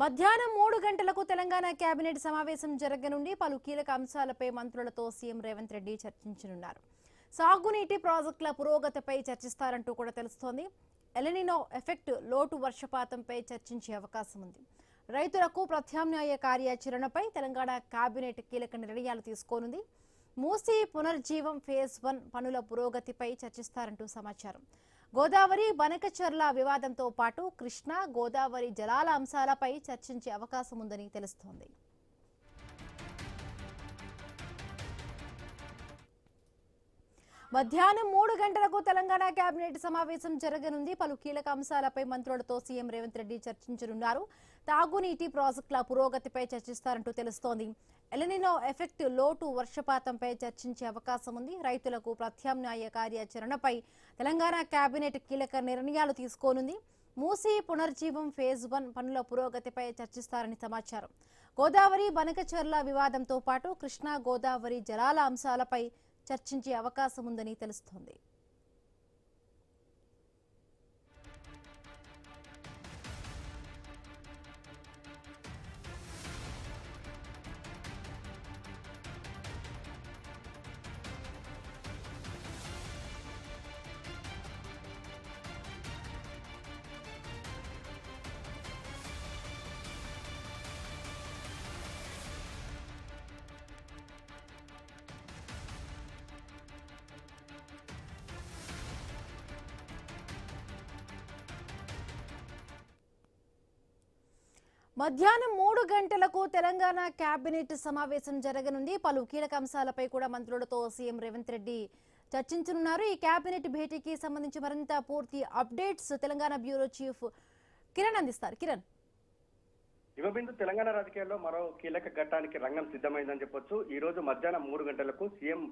మధ్యాహ్నం 3 గంటలకు తెలంగాణ కేబినెట్ సమావేశం జరగనుండి పలు కీలక అంశాలపై మంత్రులతో సీఎం రేవంత్ రెడ్డి చర్చించనున్నారు. సాగునీటి ప్రాజెక్టుల పురోగతిపై చర్చిస్తారంటూ కూడా తెలుస్తోంది. ఎల్నినో ఎఫెక్ట్ లోటు వర్షపాతంపై చర్చించే అవకాశం ఉంది. రైతులకు ప్రత్యామ్నాయ కార్యాచరణపై తెలంగాణ కేబినెట్ కీలక నిర్ణయాలు తీసుకోనుంది. మూసీ పునర్జీవం ఫేజ్ 1 పనుల పురోగతిపై చర్చిస్తారంటూ సమాచారం. గోదావరి బనకచర్ల వివాదంతో పాటు కృష్ణా గోదావరి జలాల అంశాలపై చర్చించే అవకాశం ఉందని తెలుస్తోంది. మధ్యాహ్నం 3 గంటలకు తెలంగాణ కేబినెట్ సమావేశం జరగనుంది. పలు కీలక అంశాలపై మంత్రులతో సీఎం రేవంత్ రెడ్డి చర్చించనున్నారు. తాగునీటి ప్రాజెక్టుల పురోగతిపై చర్చిస్తారంటూ తెలుస్తోంది. ఎల్నినో ఎఫెక్ట్ లోటు వర్షపాతంపై చర్చించే అవకాశం ఉంది. రైతులకు ప్రత్యామ్నాయ కార్యాచరణపై తెలంగాణ కేబినెట్ కీలక నిర్ణయాలు తీసుకోనుంది. మూసీ పునర్జీవం ఫేజ్ 1 పనుల పురోగతిపై చర్చిస్తారని సమాచారం. గోదావరి బనకచర్ల వివాదంతో పాటు కృష్ణా గోదావరి జలాల అంశాలపై చర్చించే అవకాశం ఉందని తెలుస్తోంది. మధ్యాహ్నం 3 గంటలకు తెలంగాణ కేబినెట్ సమావేశం జరగనుంది. పలు కీలక అంశాలపై కూడా మంత్రులతో సీఎం రేవంత్ రెడ్డి చర్చించనున్నారు. ఈ కేబినెట్ భేటీకి సంబంధించి మరింత పూర్తి updates Telangana bureau chief Kiran అందిస్తారు. కిరణ్, యువబిందు తెలంగాణ రాజకీయాల్లో మరో కీలక ఘట్టానికి రంగం సిద్ధమైందని చెప్పొచ్చు. ఈ రోజు మధ్యాహ్నం 3 గంటలకు సీఎం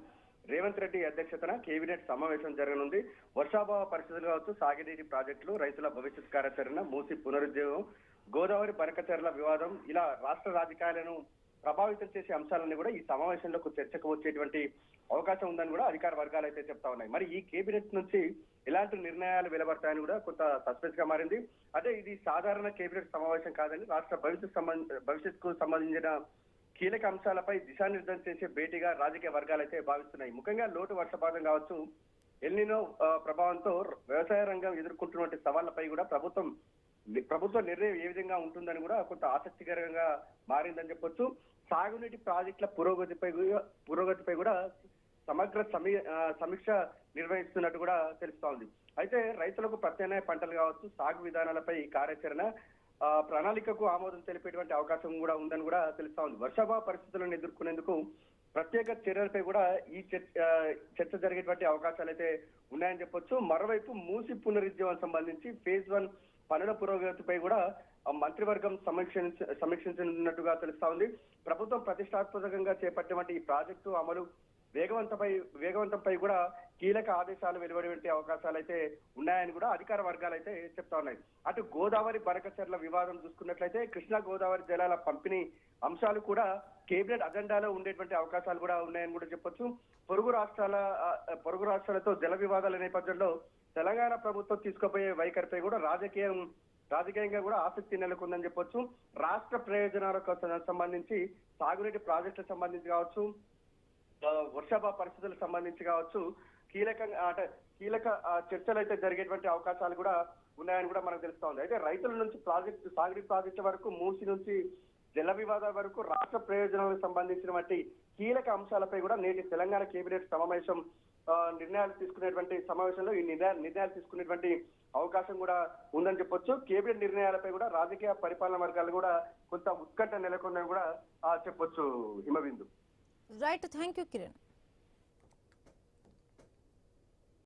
రేవంత్ రెడ్డి అధ్యక్షతన కేబినెట్ సమావేశం జరగనుంది. వర్షాభావ పరిస్థితులు కావచ్చు, సాగునీటి ప్రాజెక్టులు, రైతుల భవిష్యత్ కార్యాచరణ, మూసి పునరుజ్జీవం, గోదావరి బనకచర్ల వివాదం, ఇలా రాష్ట్ర రాజకీయాలను ప్రభావితం చేసే అంశాలన్నీ కూడా ఈ సమావేశంలో చర్చకు వచ్చేటువంటి అవకాశం ఉందని కూడా అధికార వర్గాలు అయితే చెప్తా ఉన్నాయి. మరి ఈ కేబినెట్ నుంచి ఎలాంటి నిర్ణయాలు వెలువడతాయని కూడా కొంత సస్పెన్స్ గా మారింది. అదే ఇది సాధారణ కేబినెట్ సమావేశం కాదని రాష్ట్ర భవిష్యత్తుకు సంబంధించిన కీలక అంశాలపై దిశానిర్దేశం చేసే భేటీగా రాజకీయ వర్గాలు అయితే భావిస్తున్నాయి. ముఖ్యంగా లోటు వర్షపాతం కావచ్చు, ఎల్నినో ప్రభావంతో వ్యవసాయ రంగం ఎదుర్కొంటున్నటువంటి సవాళ్లపై కూడా ప్రభుత్వ నిర్ణయం ఏ విధంగా ఉంటుందని కూడా కొంత ఆసక్తికరంగా మారిందని చెప్పొచ్చు. సాగునీటి ప్రాజెక్టుల పురోగతిపై కూడా సమగ్ర సమీక్ష నిర్వహిస్తున్నట్టు కూడా తెలుస్తా ఉంది. అయితే రైతులకు ప్రత్యామ్నాయ పంటలు కావచ్చు, సాగు విధానాలపై కార్యాచరణ ప్రణాళికకు ఆమోదం తెలిపేటువంటి అవకాశం కూడా ఉందని కూడా తెలుస్తా ఉంది. వర్షాభావ పరిస్థితులను ఎదుర్కొనేందుకు ప్రత్యేక చర్యలపై కూడా ఈ చర్చ జరిగేటువంటి అవకాశాలు అయితే ఉన్నాయని చెప్పొచ్చు. మరోవైపు మూసి పునరుజ్జీవం సంబంధించి ఫేజ్ 1 పనుల పురోగతిపై కూడా మంత్రివర్గం సమీక్షించనున్నట్టుగా తెలుస్తా ఉంది. ప్రభుత్వం ప్రతిష్టాత్మకంగా చేపట్టినటువంటి ఈ ప్రాజెక్టు అమలు వేగవంతంపై కూడా కీలక ఆదేశాలు వెలువడే అవకాశాలు అయితే ఉన్నాయని కూడా అధికార వర్గాలు అయితే చెప్తా ఉన్నాయి. అటు గోదావరి బనకచర్ల వివాదం చూసుకున్నట్లయితే కృష్ణా గోదావరి జలాల పంపిణీ అంశాలు కూడా కేబినెట్ అజెండాలో ఉండేటువంటి అవకాశాలు కూడా ఉన్నాయని కూడా చెప్పొచ్చు. పొరుగు రాష్ట్రాలతో జల వివాదాల నేపథ్యంలో తెలంగాణ ప్రభుత్వం తీసుకుపోయే వైఖరిపై కూడా రాజకీయంగా కూడా ఆసక్తి నెలకొందని చెప్పొచ్చు. రాష్ట్ర ప్రయోజనాలకు సంబంధించి సాగునీటి ప్రాజెక్టులకు సంబంధించి కావచ్చు, వర్షాభావ పరిస్థితులకు సంబంధించి కావచ్చు, కీలక చర్చలు అయితే జరిగేటువంటి అవకాశాలు కూడా ఉన్నాయని కూడా మనకు తెలుస్తా ఉంది. అయితే రైతుల నుంచి సాగునీటి ప్రాజెక్టు వరకు, మూసి నుంచి జల వివాదాల వరకు రాష్ట్ర ప్రయోజనాలకు సంబంధించినటువంటి కీలక అంశాలపై కూడా నేటి తెలంగాణ కేబినెట్ సమావేశం నిర్ణయాలు తీసుకునేటువంటి సమావేశంలో ఈ నిర్ణయాలు తీసుకునేటువంటి అవకాశం కూడా ఉందని చెప్పొచ్చు. కేబినెట్ నిర్ణయాలపై కూడా రాజకీయ పరిపాలన వర్గాలు కూడా కొంత ఉత్కంఠ నెలకొందని కూడా చెప్పొచ్చు. Himabindu. Right, thank you Kiran.